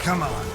Come on.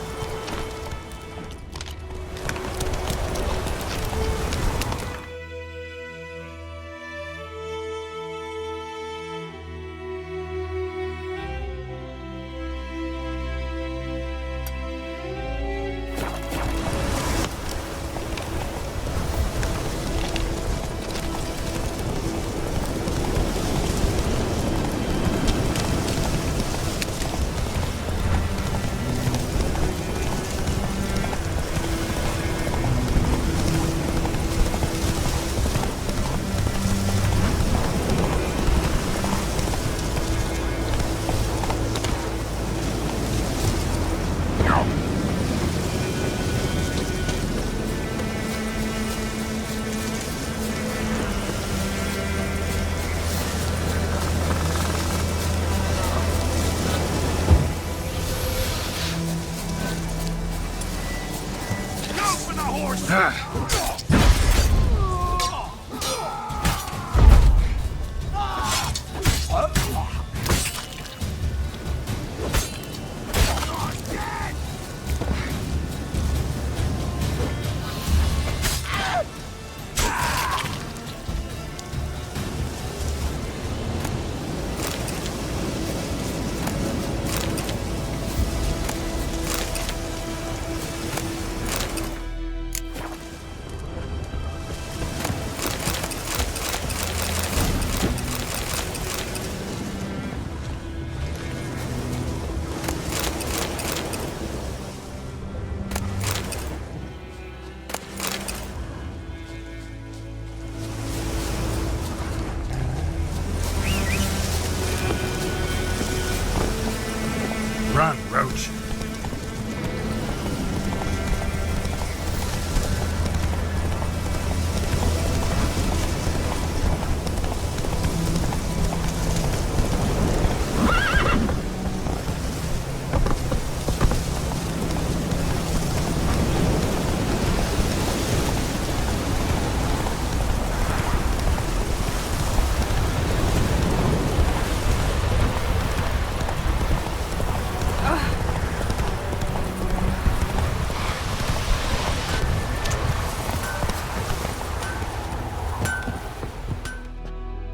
Run, Roach.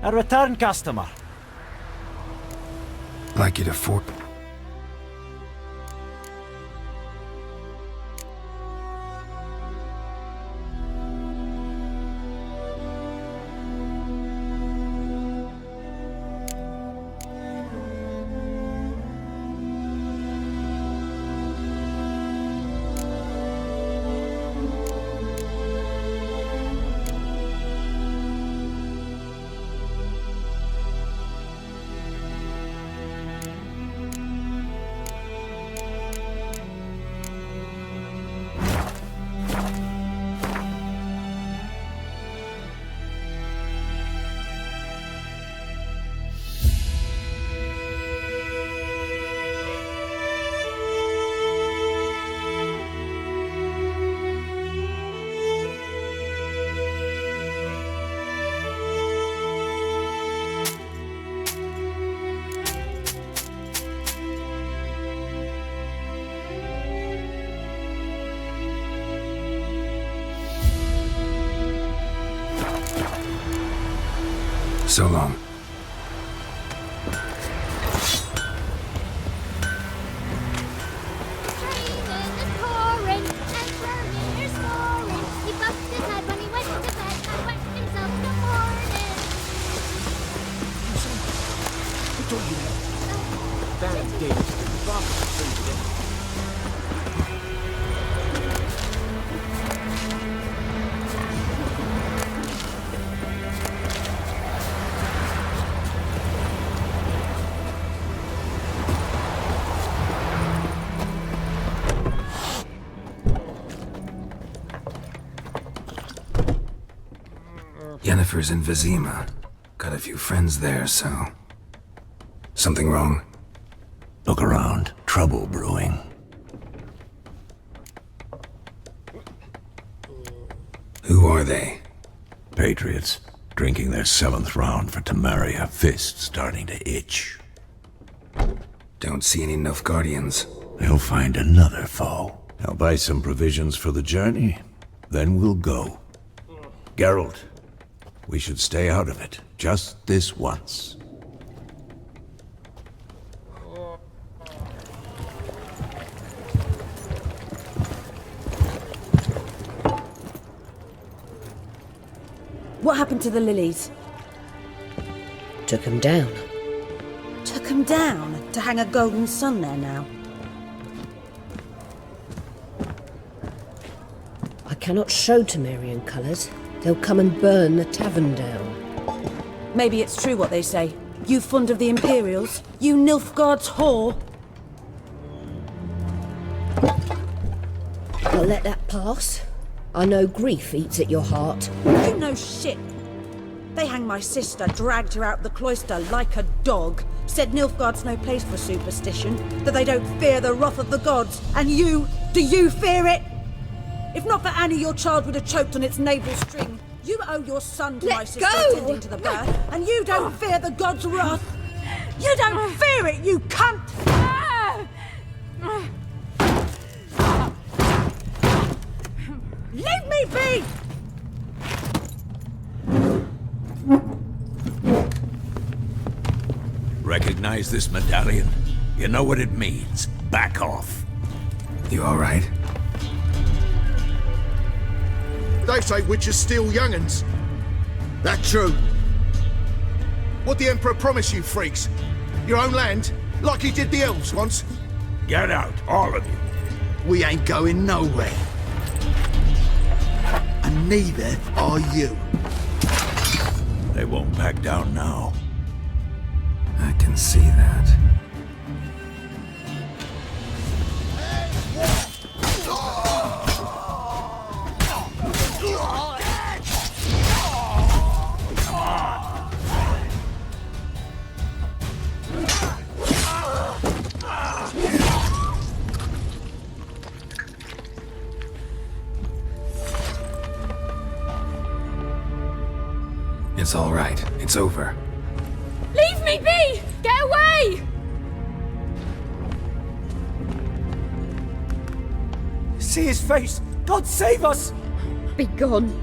A return customer. Like you to fort. So long. Yennefer's in Vizima. Got a few friends there, so... Something wrong? Look around. Trouble brewing. Who are they? Patriots. Drinking their 7th round for Temeria. Fists starting to itch. Don't see any Nilfgaardians. they'll find another foe. I'll buy some provisions for the journey, then we'll go. Geralt, we should stay out of it, just this once. What happened to the lilies? Took him down. Took them down to hang a golden sun there now. I cannot show Temerian colours. They'll come and burn the tavern down. Maybe it's true what they say. You fond of the Imperials? You Nilfgaard's whore? I'll let that pass. I know grief eats at your heart. You know shit. They hanged my sister, dragged her out the cloister like a dog. Said Nilfgaard's no place for superstition, that they don't fear the wrath of the gods. And you, do you fear it? If not for Annie, your child would have choked on its navel string. You owe your son to my sister attending to the birth, and you don't fear the gods' wrath. You don't fear it, you cunt! Leave me be! Recognize this medallion? You know what it means. Back off. You alright? They say witches steal young'uns. That true? What the Emperor promised you freaks? Your own land? Like he did the elves once? Get out, all of you. We ain't going nowhere. And neither are you. They won't back down now. I can see that. It's all right. It's over. Leave me be! Get away! See his face! God save us! Be gone,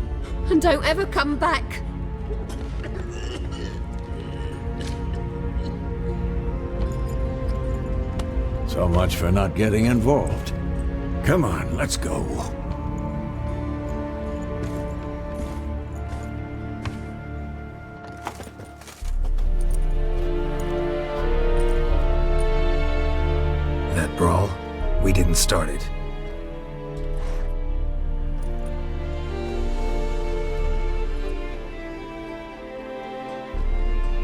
and don't ever come back. So much for not getting involved. Come on, let's go. That brawl, we didn't start it.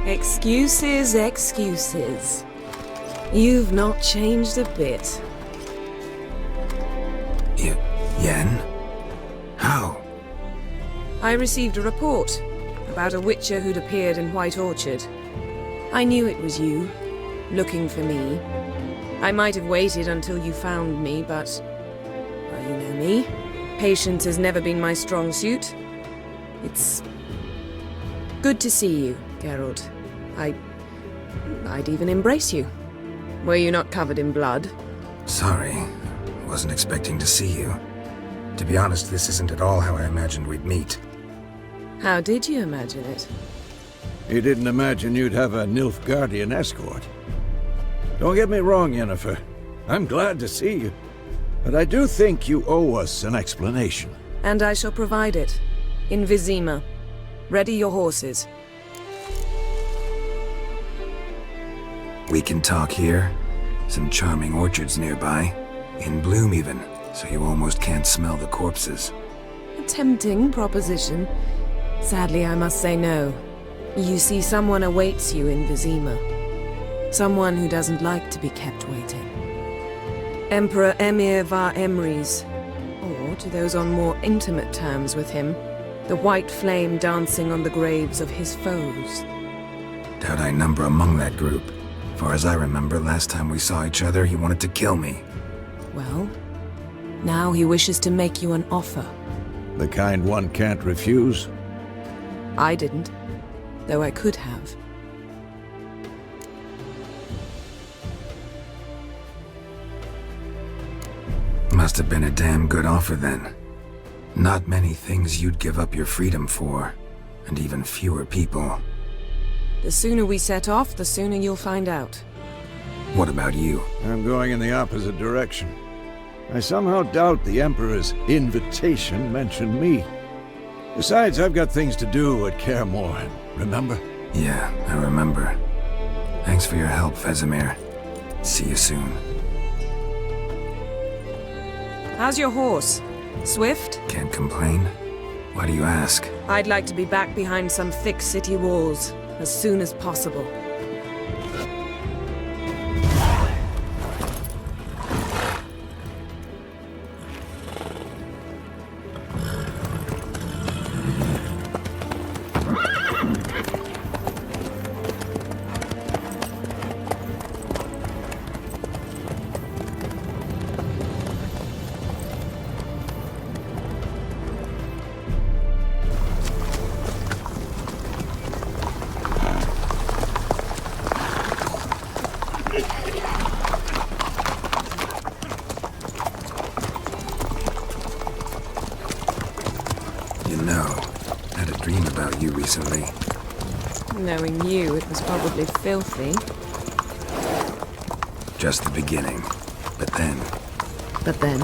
Excuses, excuses. You've not changed a bit. Yen? How? I received a report about a witcher who'd appeared in White Orchard. I knew it was you, looking for me. I might have waited until you found me, but... well, you know me. Patience has never been my strong suit. It's... good to see you, Geralt. I'd even embrace you. Were you not covered in blood? Sorry. Wasn't expecting to see you. To be honest, this isn't at all how I imagined we'd meet. How did you imagine it? You didn't imagine you'd have a Nilfgaardian escort. Don't get me wrong, Yennefer. I'm glad to see you. But I do think you owe us an explanation. And I shall provide it. In Vizima. Ready your horses. We can talk here. Some charming orchards nearby. In bloom even, so you almost can't smell the corpses. A tempting proposition. Sadly, I must say no. You see, someone awaits you in Vizima. Someone who doesn't like to be kept waiting. Emperor Emir var Emrys. Or, to those on more intimate terms with him, the white flame dancing on the graves of his foes. Doubt I number among that group. Far as I remember, last time we saw each other, he wanted to kill me. Well, now he wishes to make you an offer. The kind one can't refuse? I didn't, though I could have. Must have been a damn good offer then. Not many things you'd give up your freedom for, and even fewer people. The sooner we set off, the sooner you'll find out. What about you? I'm going in the opposite direction. I somehow doubt the Emperor's invitation mentioned me. Besides, I've got things to do at Kaer Morhen, remember? Yeah, I remember. Thanks for your help, Vesemir. See you soon. How's your horse? Swift? Can't complain. Why do you ask? I'd like to be back behind some thick city walls as soon as possible. You know, I had a dream about you recently. Knowing you, it was probably filthy. Just the beginning. But then... But then,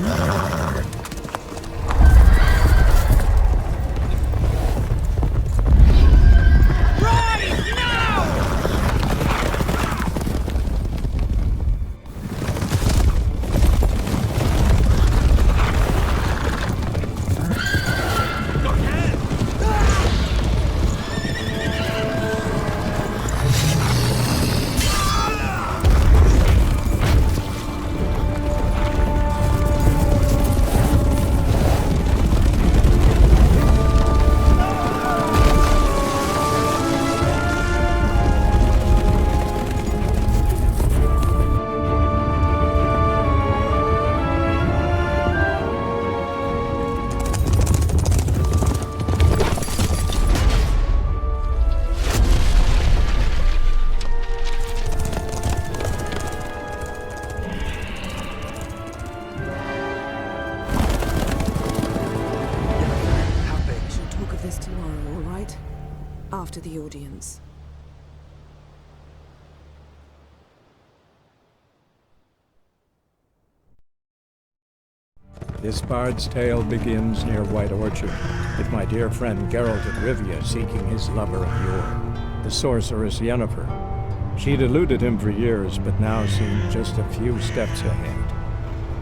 tomorrow, all right? After the audience. This bard's tale begins near White Orchard, with my dear friend Geralt of Rivia seeking his lover of yore, the sorceress Yennefer. She'd eluded him for years, but now seemed just a few steps ahead.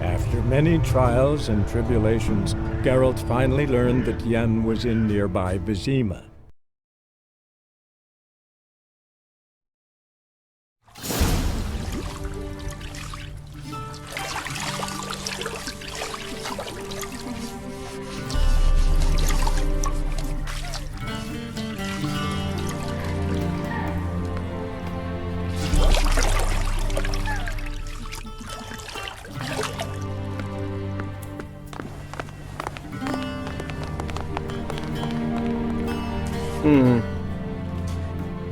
After many trials and tribulations, Geralt finally learned that Yen was in nearby Vizima.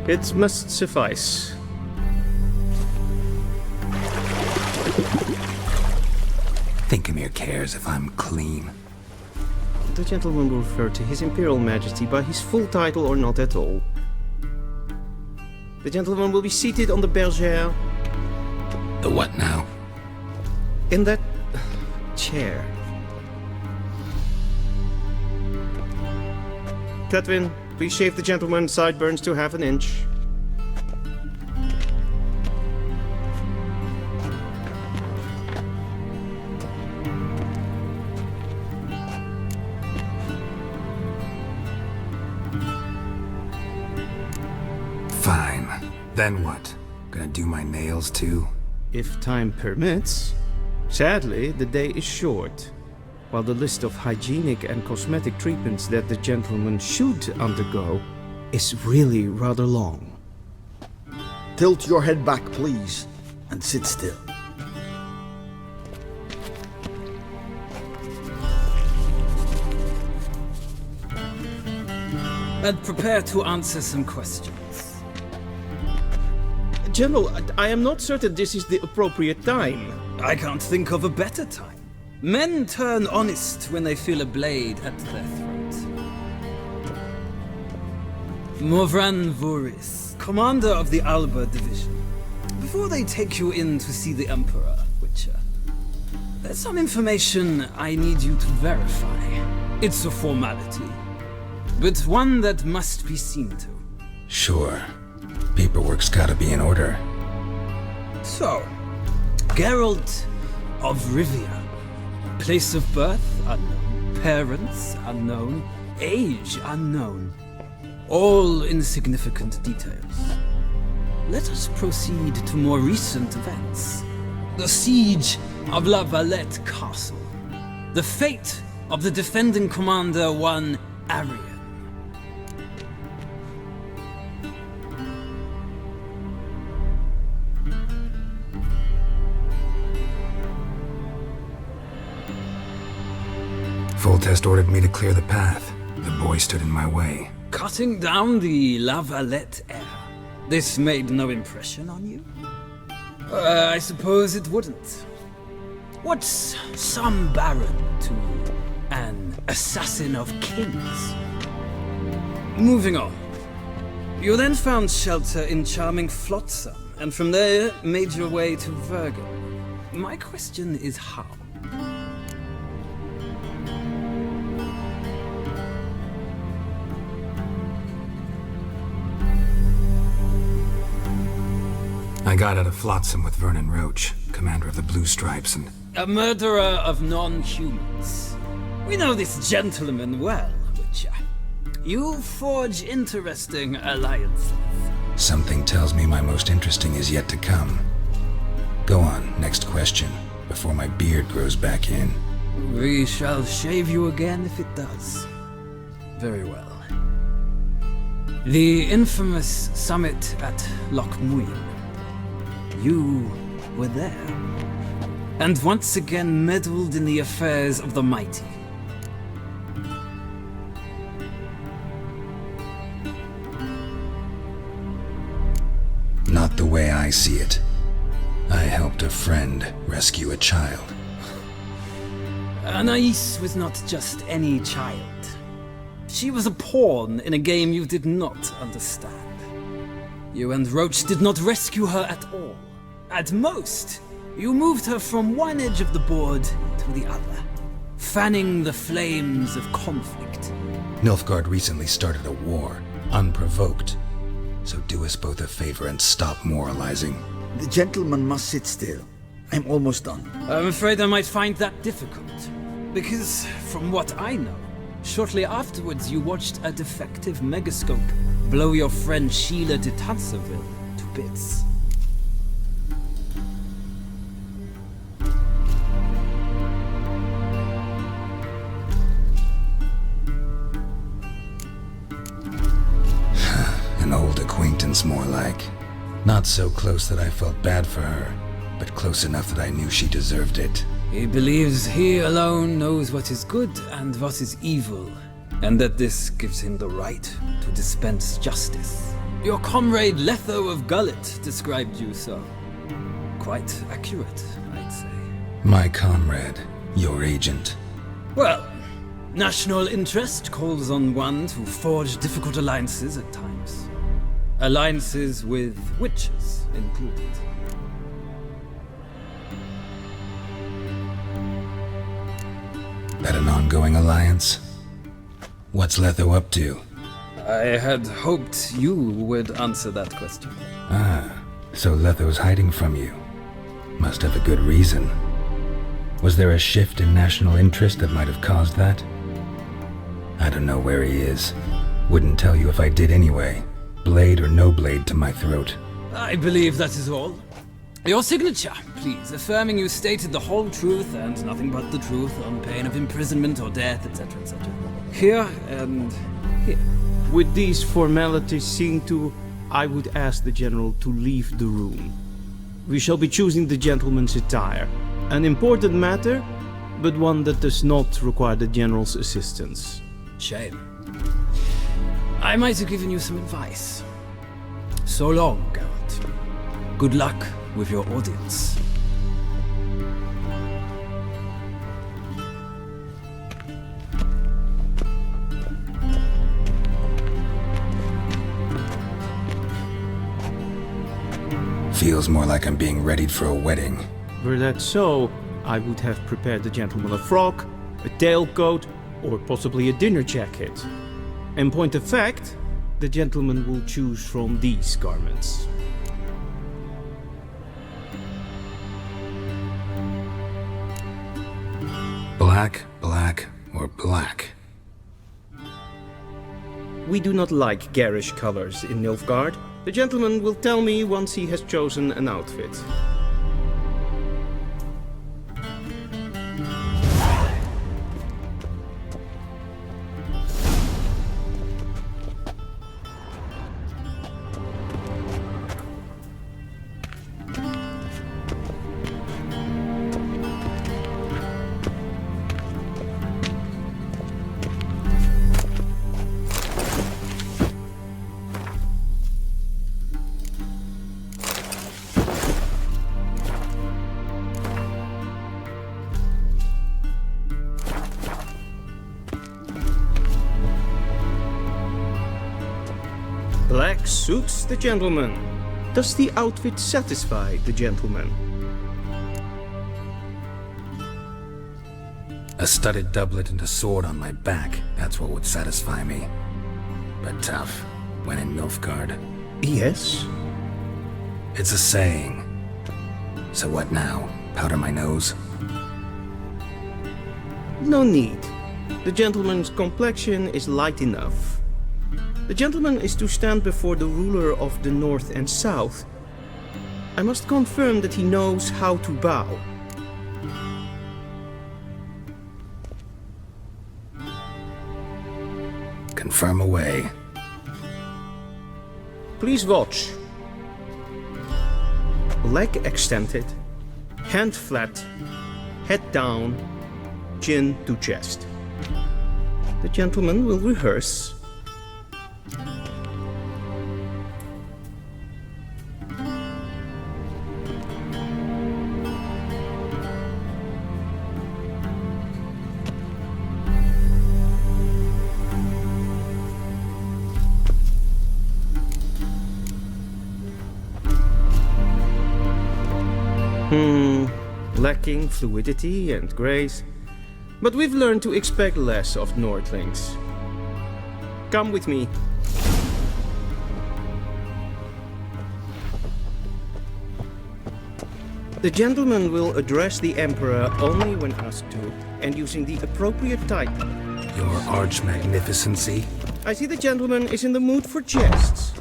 It must suffice. Thinkamere cares if I'm clean. The gentleman will refer to His Imperial Majesty by his full title or not at all. The gentleman will be seated on the bergère. The what now? In that chair. Catwin, please shave the gentleman's sideburns to half an inch. Fine. Then what? Gonna do my nails too? If time permits. Sadly, the day is short, while the list of hygienic and cosmetic treatments that the gentleman should undergo is really rather long. Tilt your head back, please, and sit still. And prepare to answer some questions. General, I am not certain this is the appropriate time. I can't think of a better time. Men turn honest when they feel a blade at their throat. Morvran Voris, commander of the Alba division. Before they take you in to see the Emperor, Witcher, there's some information I need you to verify. It's a formality, but one that must be seen to. Sure. Paperwork's gotta be in order. So, Geralt of Rivia. Place of birth unknown. Parents unknown. Age unknown. All insignificant details. Let us proceed to more recent events. The siege of La Valette Castle. The fate of the defending commander, one Arian. Foltest ordered me to clear the path. The boy stood in my way. Cutting down the La Valette heir. This made no impression on you? I suppose it wouldn't. What's some baron to an assassin of kings? Moving on. You then found shelter in charming Flotsam, and from there made your way to Vergen. My question is how? I got out of Flotsam with Vernon Roach, commander of the Blue Stripes, and... A murderer of non-humans. We know this gentleman well, Witcher. You forge interesting alliances. Something tells me my most interesting is yet to come. Go on, next question, before my beard grows back in. We shall shave you again if it does. Very well. The infamous summit at Loch Muin. You were there, and once again meddled in the affairs of the mighty. Not the way I see it. I helped a friend rescue a child. Anais was not just any child. She was a pawn in a game you did not understand. You and Roach did not rescue her at all. At most, you moved her from one edge of the board to the other, fanning the flames of conflict. Nilfgaard recently started a war, unprovoked. So do us both a favor and stop moralizing. The gentleman must sit still. I'm almost done. I'm afraid I might find that difficult. Because, from what I know, shortly afterwards you watched a defective megascope blow your friend Sheila de Tanseville to bits. An old acquaintance, more like. Not so close that I felt bad for her, but close enough that I knew she deserved it. He believes he alone knows what is good and what is evil, and that this gives him the right to dispense justice. Your comrade Letho of Gullet described you so. Quite accurate, I'd say. My comrade, your agent. Well, national interest calls on one to forge difficult alliances at times. Alliances with witches included. That an ongoing alliance? What's Letho up to? I had hoped you would answer that question. Ah, so Letho's hiding from you. Must have a good reason. Was there a shift in national interest that might have caused that? I don't know where he is. Wouldn't tell you if I did anyway. Blade or no blade to my throat. I believe that is all. Your signature, please, affirming you stated the whole truth and nothing but the truth on pain of imprisonment or death, etc., etc. Here and here. With these formalities seen to, I would ask the general to leave the room. We shall be choosing the gentleman's attire. An important matter, but one that does not require the general's assistance. Shame. I might have given you some advice. So long, Geralt. Good luck with your audience. Feels more like I'm being readied for a wedding. Were that so, I would have prepared the gentleman a frock, a tailcoat, or possibly a dinner jacket. In point of fact, the gentleman will choose from these garments. Black, black, or black? We do not like garish colors in Nilfgaard. The gentleman will tell me once he has chosen an outfit. Black suits the gentleman. Does the outfit satisfy the gentleman? A studded doublet and a sword on my back, that's what would satisfy me. But tough, when in Nilfgaard. Yes. It's a saying. So what now? Powder my nose? No need. The gentleman's complexion is light enough. The gentleman is to stand before the ruler of the North and South. I must confirm that he knows how to bow. Confirm away. Please watch. Leg extended, hand flat, head down, chin to chest. The gentleman will rehearse. Lacking fluidity and grace, but we've learned to expect less of Nordlings. Come with me. The gentleman will address the Emperor only when asked to, and using the appropriate title. Your arch magnificency? I see the gentleman is in the mood for jests.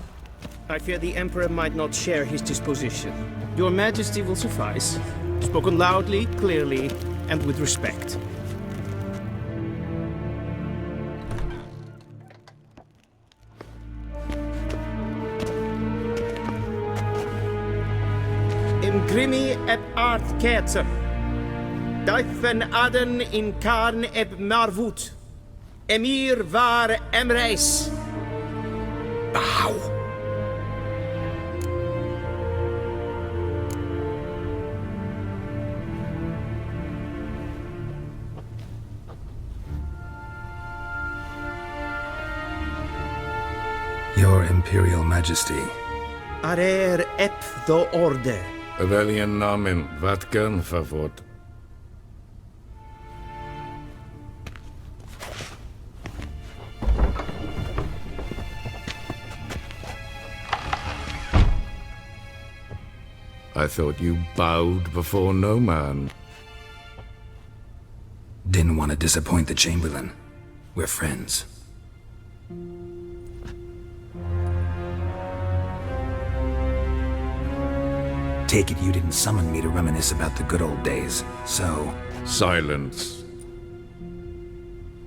I fear the Emperor might not share his disposition. Your Majesty will suffice. Spoken loudly, clearly, and with respect. In grimi eb art ketzer. Duifen aden in karn eb marvut. Emir var emreis. Bow. Your Imperial Majesty. Arer ep do orde. Weljen namen, wat kan favort? I thought you bowed before no man. Didn't want to disappoint the Chamberlain. We're friends. Take it you didn't summon me to reminisce about the good old days, so... Silence.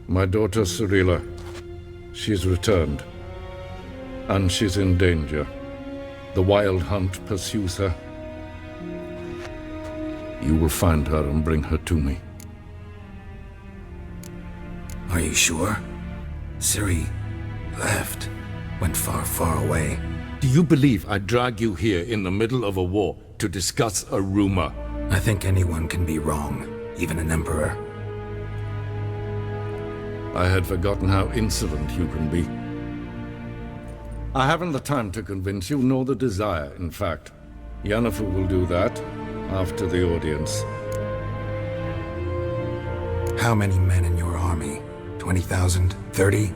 My daughter Cirilla, she's returned. And she's in danger. The Wild Hunt pursues her. You will find her and bring her to me. Are you sure? Ciri left. Went far, far away. Do you believe I'd drag you here in the middle of a war to discuss a rumor? I think anyone can be wrong, even an emperor. I had forgotten how insolent you can be. I haven't the time to convince you, nor the desire, in fact. Yennefer will do that after the audience. How many men in your army? 20,000? 30?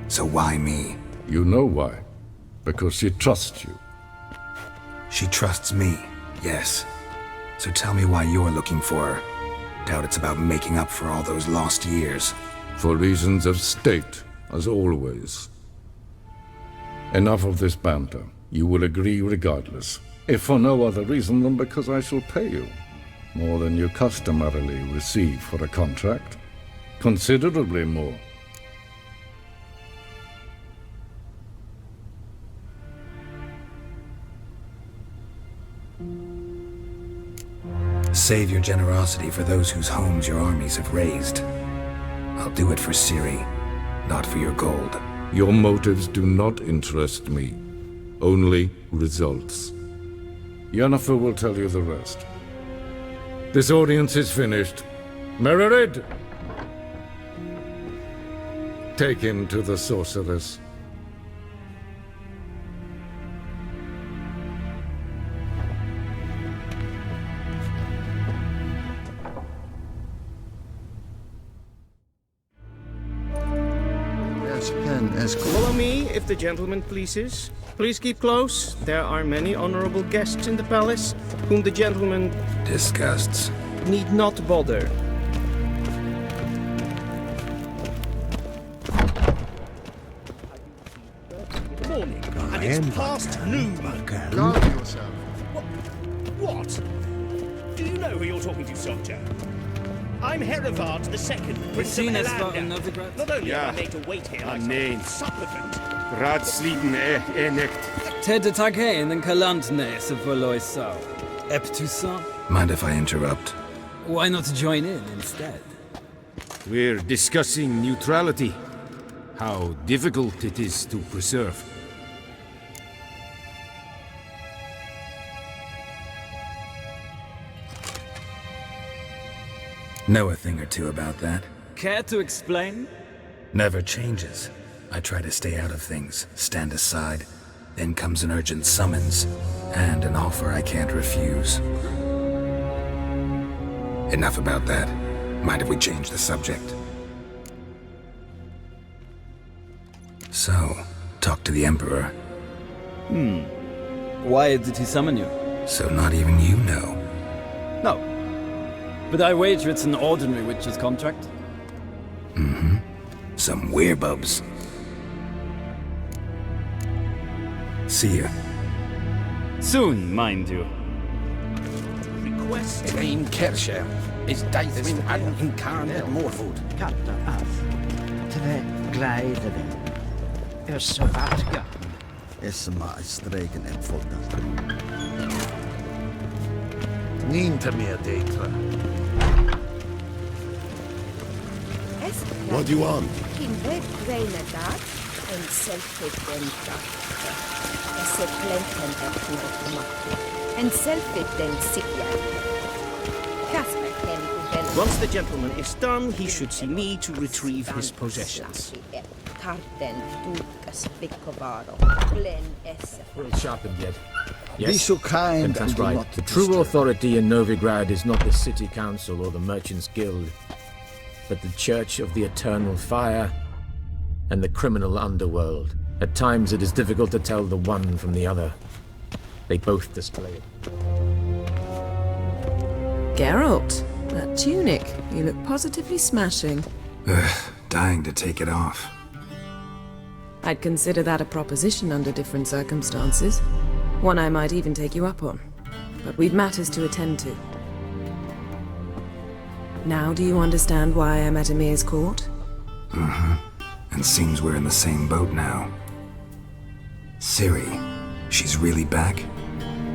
So why me? You know why. Because she trusts you. She trusts me, yes. So tell me why you're looking for her. Doubt it's about making up for all those lost years. For reasons of state, as always. Enough of this banter. You will agree regardless. If for no other reason than because I shall pay you. More than you customarily receive for a contract. Considerably more. Save your generosity for those whose homes your armies have razed. I'll do it for Ciri, not for your gold. Your motives do not interest me. Only results. Yennefer will tell you the rest. This audience is finished. Mererid! Take him to the sorceress. Follow me, if the gentleman pleases. Please keep close. There are many honorable guests in the palace, whom the gentleman disgusts. Need not bother. Morning, and it's past noon. Guard yourself. What? Do you know who you're talking to, soldier? I'm Herivard II, Prince of Helander. Not only am I made to wait here, I nee. supplicant. Raadsliden nicht. Ted Tage den Kalantne se Voloisau. Eptusan? Mind if I interrupt? Why not join in instead? We're discussing neutrality. How difficult it is to preserve. Know a thing or two about that. Care to explain? Never changes. I try to stay out of things, stand aside. Then comes an urgent summons, and an offer I can't refuse. Enough about that. Mind if we change the subject? So, talk to the Emperor. Why did he summon you? So not even you know. No. But I wager it's an ordinary witch's contract. Mm-hmm. Some werebubs. See ya. Soon, mind you. Request Ein Kersche is Daithwin an incarnate morfood. Katta af. Tre gleidere. Svarga. Esma is streken en volta. Ninta meer detra. What do you want? Kindred Greinadat en self-evidenta. Esse plenten er en self-evident sikja. Kasper ken ubel. Once the gentleman is done, he should see me to retrieve his possessions. Karten dukas vicovaro. Glen esse. We'll sharpen yet. Be so kind that's and do right. not The true authority in Novigrad is not the city council or the merchants' guild, but the Church of the Eternal Fire and the criminal underworld. At times it is difficult to tell the one from the other. They both display it. Geralt, that tunic. You look positively smashing. Ugh, dying to take it off. I'd consider that a proposition under different circumstances. One I might even take you up on. But we've matters to attend to. Now do you understand why I'm at Emir's court? Mm-hmm. And seems we're in the same boat now. Ciri, she's really back?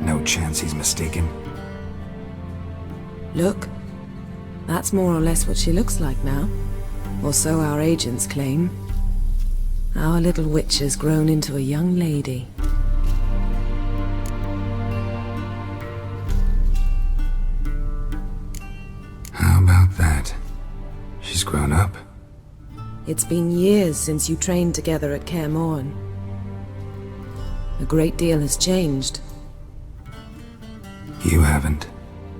No chance he's mistaken? Look, that's more or less what she looks like now. Or so our agents claim. Our little witch has grown into a young lady. How about that? She's grown up. It's been years since you trained together at Kaer Morhen. A great deal has changed. You haven't.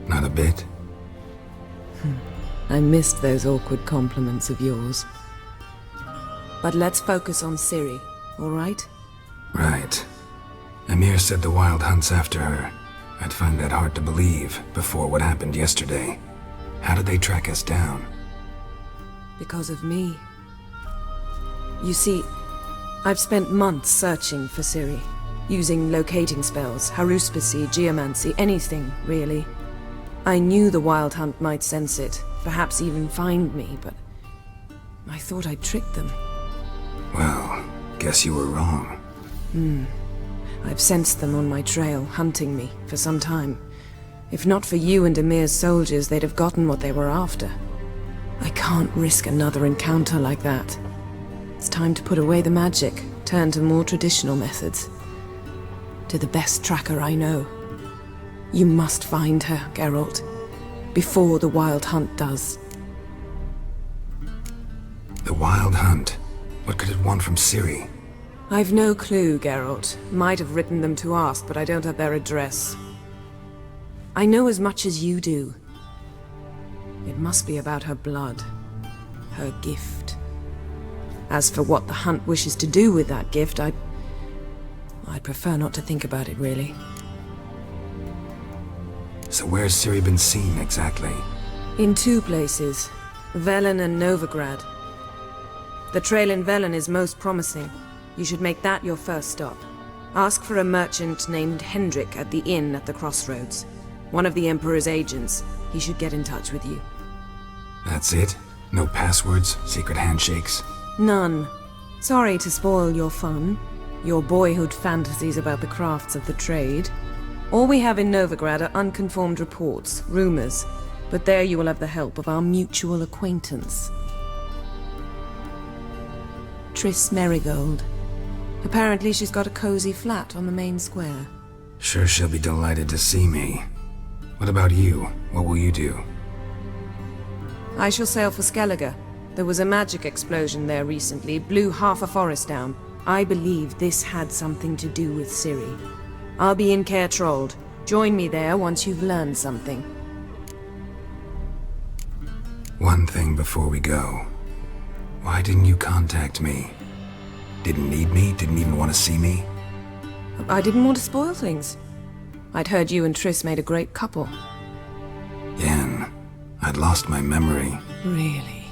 Not a bit. I missed those awkward compliments of yours. But let's focus on Ciri, all right? Right. Emir said the Wild Hunt's after her. I'd find that hard to believe before what happened yesterday. How did they track us down? Because of me. You see, I've spent months searching for Ciri, using locating spells, haruspicy, geomancy, anything, really. I knew the Wild Hunt might sense it, perhaps even find me, but I thought I'd tricked them. Well, guess you were wrong. I've sensed them on my trail, hunting me, for some time. If not for you and Emir's soldiers, they'd have gotten what they were after. I can't risk another encounter like that. It's time to put away the magic, turn to more traditional methods. To the best tracker I know. You must find her, Geralt, before the Wild Hunt does. The Wild Hunt? What could it want from Ciri? I've no clue, Geralt. Might have written them to ask, but I don't have their address. I know as much as you do. It must be about her blood. Her gift. As for what the Hunt wishes to do with that gift, I'd prefer not to think about it, really. So where's Ciri been seen, exactly? In two places. Velen and Novigrad. The trail in Velen is most promising. You should make that your first stop. Ask for a merchant named Hendrik at the inn at the crossroads. One of the Emperor's agents. He should get in touch with you. That's it? No passwords? Secret handshakes? None. Sorry to spoil your fun. Your boyhood fantasies about the crafts of the trade. All we have in Novigrad are unconfirmed reports, rumors. But there you will have the help of our mutual acquaintance. Triss Merigold. Apparently she's got a cozy flat on the main square. Sure she'll be delighted to see me. What about you? What will you do? I shall sail for Skellige. There was a magic explosion there recently, blew half a forest down. I believe this had something to do with Ciri. I'll be in Caer Trold. Join me there once you've learned something. One thing before we go. Why didn't you contact me? Didn't need me? Didn't even want to see me? I didn't want to spoil things. I'd heard you and Triss made a great couple. Yen, I'd lost my memory. Really?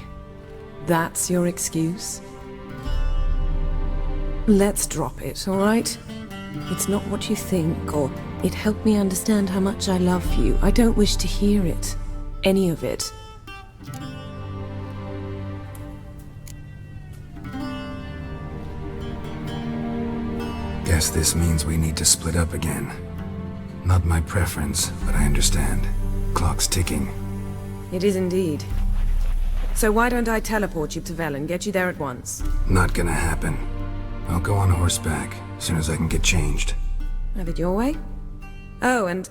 That's your excuse? Let's drop it, all right? It's not what you think, or it helped me understand how much I love you. I don't wish to hear it. Any of it. Guess this means we need to split up again. Not my preference, but I understand. Clock's ticking. It is indeed. So why don't I teleport you to Velen, get you there at once? Not gonna happen. I'll go on horseback, as soon as I can get changed. Have it your way? Oh, and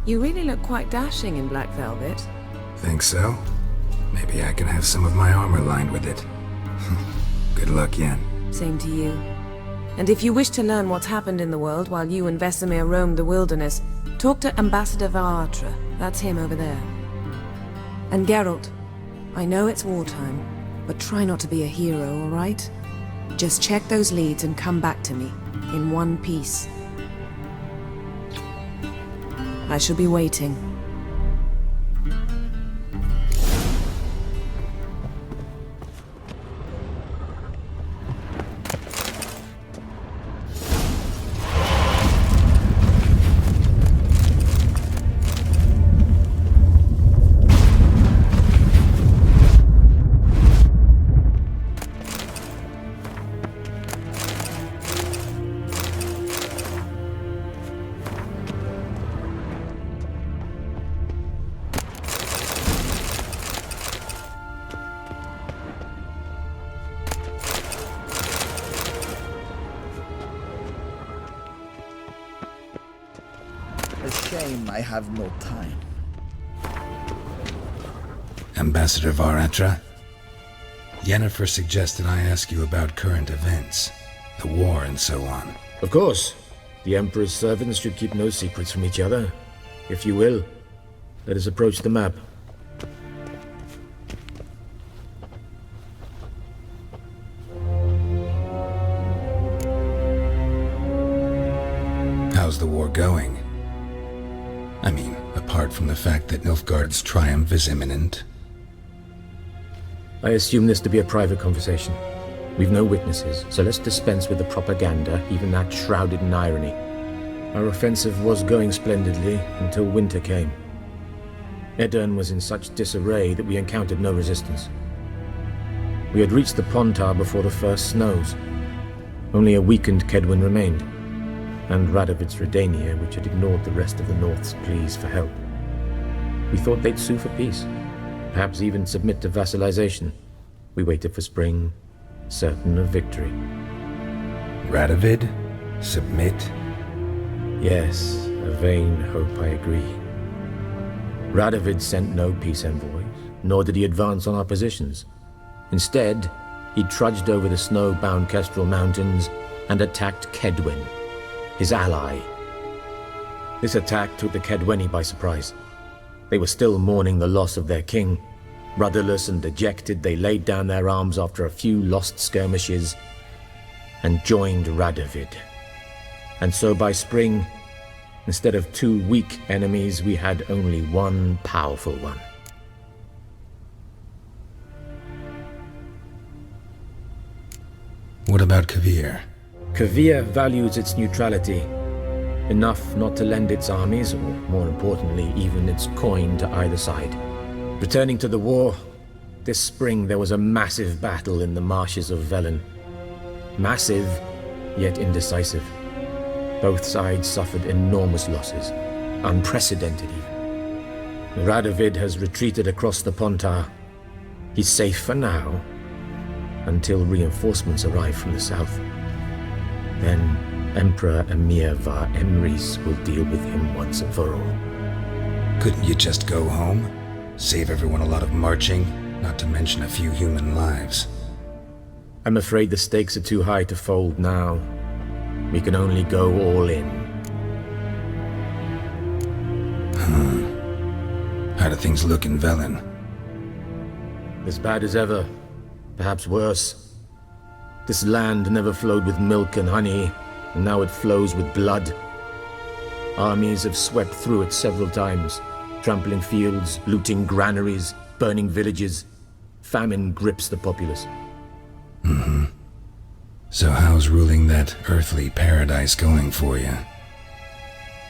you really look quite dashing in black velvet. Think so? Maybe I can have some of my armor lined with it. Good luck, Yen. Same to you. And if you wish to learn what's happened in the world while you and Vesemir roamed the wilderness, talk to Ambassador Varatra. That's him over there. And Geralt, I know it's wartime, but try not to be a hero, all right? Just check those leads and come back to me, in one piece. I shall be waiting. A shame I have no time. Ambassador Varatra? Yennefer suggested I ask you about current events, the war and so on. Of course. The Emperor's servants should keep no secrets from each other. If you will, let us approach the map. How's the war going? I mean, apart from the fact that Nilfgaard's triumph is imminent. I assume this to be a private conversation. We've no witnesses, so let's dispense with the propaganda, even that shrouded in irony. Our offensive was going splendidly until winter came. Edirn was in such disarray that we encountered no resistance. We had reached the Pontar before the first snows. Only a weakened Kedwin remained, and Radovid's Redania, which had ignored the rest of the North's pleas for help. We thought they'd sue for peace, perhaps even submit to vassalization. We waited for spring, certain of victory. Radovid? Submit? Yes, a vain hope, I agree. Radovid sent no peace envoys, nor did he advance on our positions. Instead, he trudged over the snow-bound Kestrel Mountains and attacked Kedwen, his ally. This attack took the Kedweni by surprise. They were still mourning the loss of their king. Rudderless and dejected, they laid down their arms after a few lost skirmishes and joined Radovid. And so by spring, instead of 2 weak enemies, we had only one powerful one. What about Kavir? Kavir values its neutrality, enough not to lend its armies, or more importantly, even its coin to either side. Returning to the war, this spring there was a massive battle in the marshes of Velen. Massive, yet indecisive. Both sides suffered enormous losses, unprecedented even. Radovid has retreated across the Pontar. He's safe for now, until reinforcements arrive from the south. Then Emperor Emir Var Emrys will deal with him once and for all. Couldn't you just go home? Save everyone a lot of marching, not to mention a few human lives. I'm afraid the stakes are too high to fold now. We can only go all in. How do things look in Velen? As bad as ever, perhaps worse. This land never flowed with milk and honey, and now it flows with blood. Armies have swept through it several times, trampling fields, looting granaries, burning villages. Famine grips the populace. So how's ruling that earthly paradise going for you?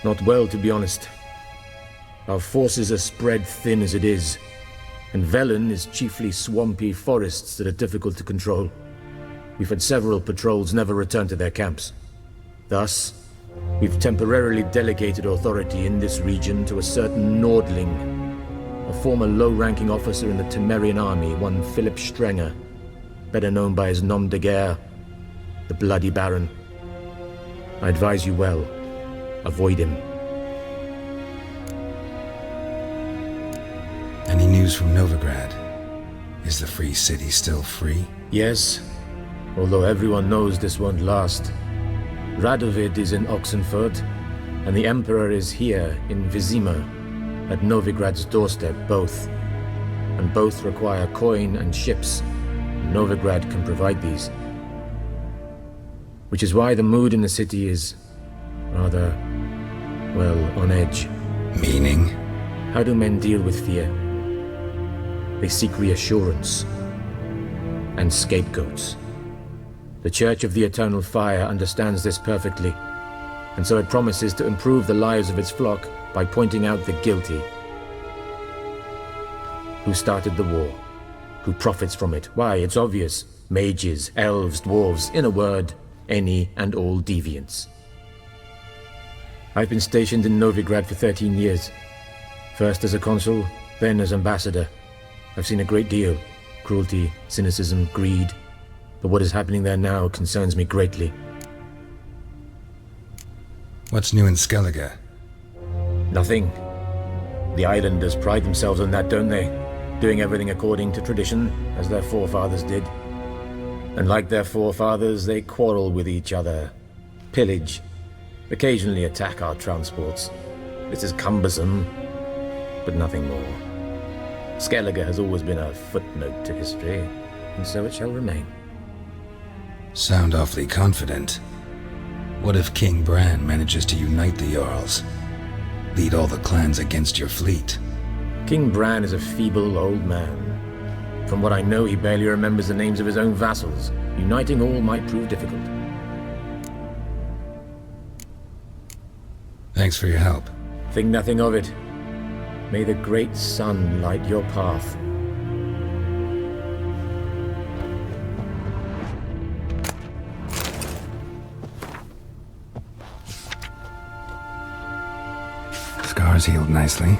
Not well, to be honest. Our forces are spread thin as it is, and Velen is chiefly swampy forests that are difficult to control. We've had several patrols never return to their camps. Thus, we've temporarily delegated authority in this region to a certain Nordling, a former low-ranking officer in the Temerian army, one Philip Strenger, better known by his nom de guerre, the Bloody Baron. I advise you well. Avoid him. Any news from Novigrad? Is the Free City still free? Yes, although everyone knows this won't last. Radovid is in Oxenfurt, and the Emperor is here in Vizima, at Novigrad's doorstep, both. And both require coin and ships. Novigrad can provide these. Which is why the mood in the city is rather, well, on edge. Meaning? How do men deal with fear? They seek reassurance and scapegoats. The Church of the Eternal Fire understands this perfectly, and so it promises to improve the lives of its flock by pointing out the guilty. Who started the war? Who profits from it? Why, it's obvious. Mages, elves, dwarves, in a word, any and all deviants. I've been stationed in Novigrad for 13 years. First as a consul, then as ambassador. I've seen a great deal. Cruelty, cynicism, greed. But what is happening there now concerns me greatly. What's new in Skellige? Nothing. The islanders pride themselves on that, don't they? Doing everything according to tradition, as their forefathers did. And like their forefathers, they quarrel with each other, pillage, occasionally attack our transports. This is cumbersome, but nothing more. Skellige has always been a footnote to history, and so it shall remain. Sound awfully confident. What if King Bran manages to unite the Jarls? Lead all the clans against your fleet? King Bran is a feeble old man. From what I know, he barely remembers the names of his own vassals. Uniting all might prove difficult. Thanks for your help. Think nothing of it. May the great sun light your path. Scars healed nicely.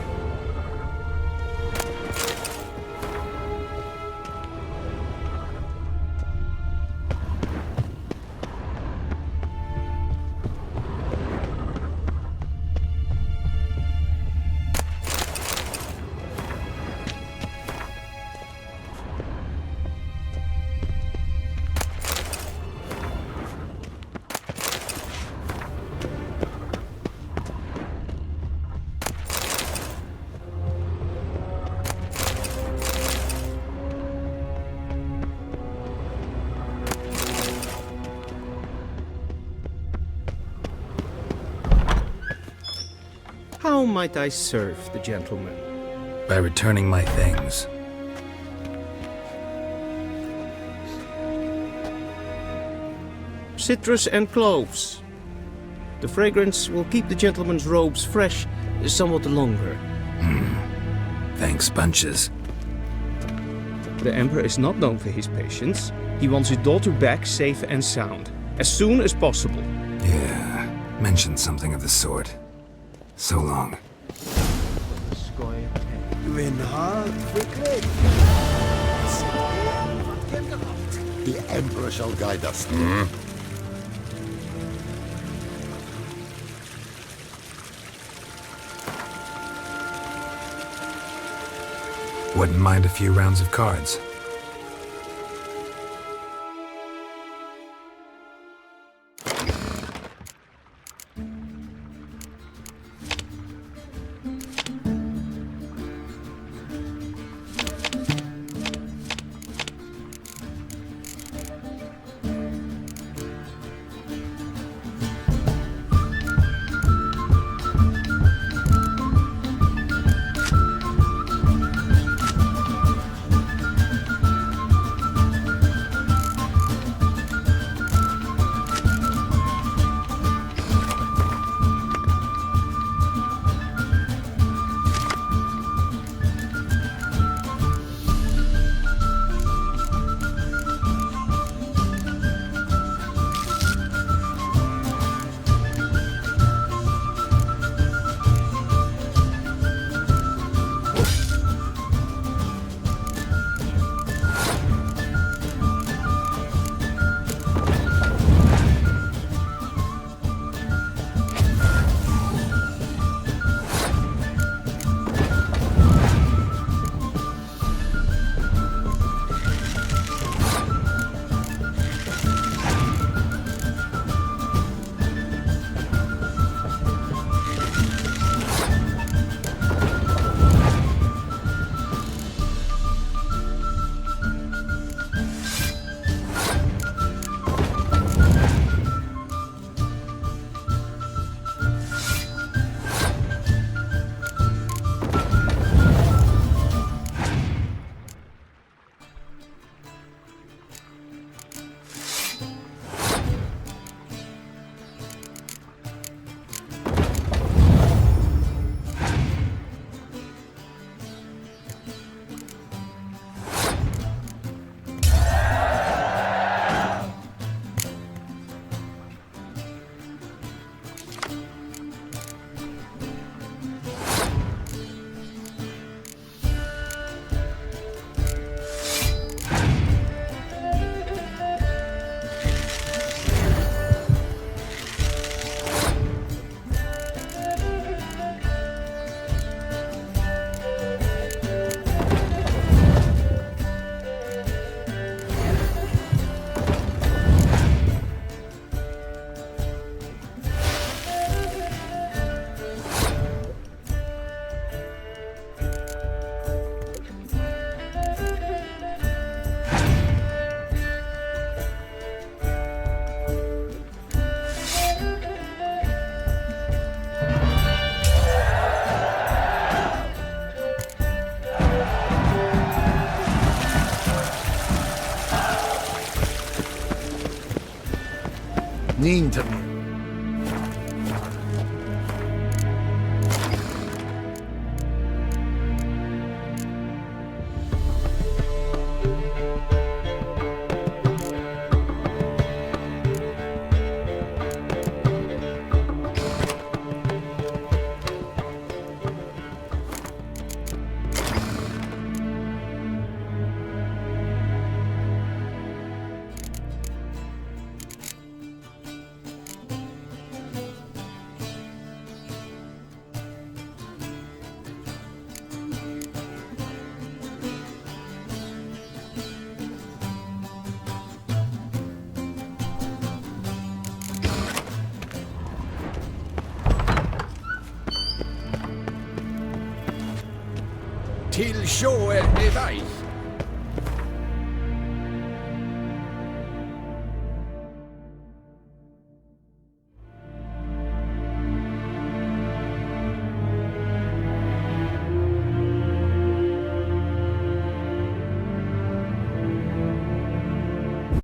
How might I serve the gentleman? By returning my things. Citrus and cloves. The fragrance will keep the gentleman's robes fresh somewhat longer. Thanks, bunches. The Emperor is not known for his patience. He wants his daughter back safe and sound, as soon as possible. Yeah, mentioned something of the sort. So long. The Emperor shall guide us. Wouldn't mind a few rounds of cards. Nin to me. Till sjå är väg.